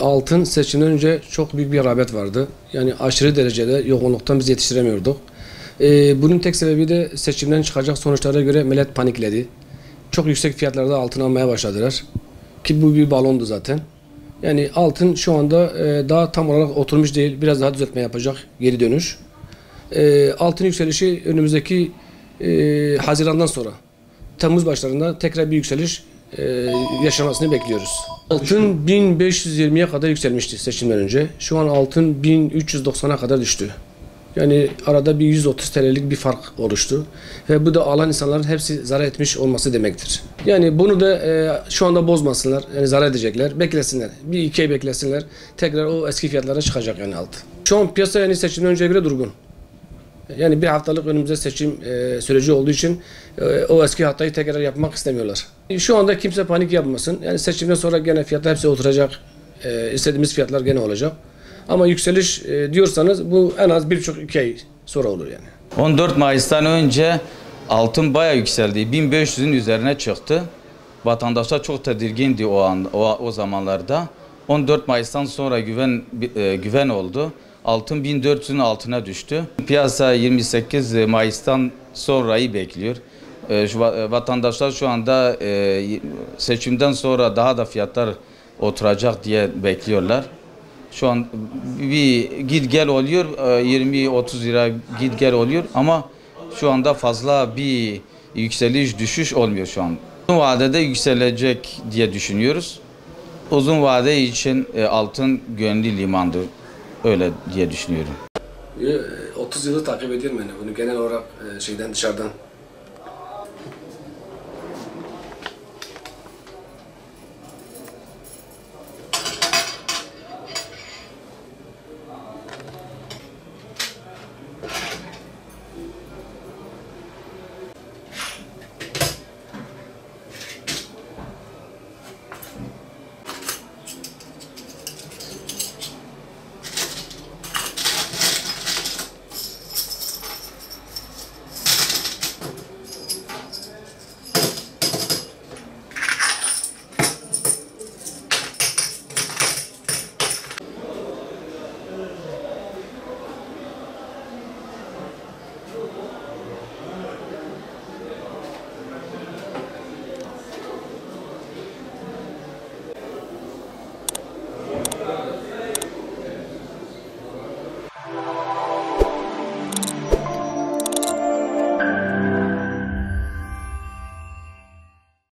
Altın seçimden önce çok büyük bir rağbet vardı. Yani aşırı derecede yoğunluktan biz yetiştiremiyorduk. Bunun tek sebebi de seçimden çıkacak sonuçlara göre millet panikledi. Çok yüksek fiyatlarda altın almaya başladılar. Ki bu bir balondu zaten. Yani altın şu anda daha tam olarak oturmuş değil. Biraz daha düzeltme yapacak, geri dönüş. Altın yükselişi önümüzdeki Haziran'dan sonra, Temmuz başlarında tekrar bir yükseliş yaşamasını bekliyoruz. Altın 1520'ye kadar yükselmişti seçimden önce. Şu an altın 1390'a kadar düştü. Yani arada bir 130 TL'lik bir fark oluştu. Ve bu da alan insanların hepsi zarar etmiş olması demektir. Yani bunu da şu anda bozmasınlar. Yani zarar edecekler. Beklesinler. Bir iki ay beklesinler. Tekrar o eski fiyatlara çıkacak yani altın. Şu an piyasa yani seçimden önce bile durgun. Yani bir haftalık önümüzde seçim süreci olduğu için o eski hatayı tekrar yapmak istemiyorlar. Şu anda kimse panik yapmasın. Yani seçimden sonra gene fiyatlar hepsi oturacak. İstediğimiz fiyatlar gene olacak. Ama yükseliş diyorsanız bu en az 1,5-2 ay sonra olur yani. 14 Mayıs'tan önce altın bayağı yükseldi. 1500'ün üzerine çıktı. Vatandaşlar çok tedirgindi o zamanlarda. 14 Mayıs'tan sonra güven oldu. Altın 1400'ün altına düştü. Piyasa 28 Mayıs'tan sonrayı bekliyor. Vatandaşlar şu anda seçimden sonra daha da fiyatlar oturacak diye bekliyorlar. Şu an bir git gel oluyor, 20-30 lira git gel oluyor ama şu anda fazla bir yükseliş düşüş olmuyor şu an. Uzun vadede yükselecek diye düşünüyoruz. Uzun vade için altın güvenli limandır. Öyle diye düşünüyorum. 30 yılı takip ediyorum yani bunu genel olarak dışarıdan.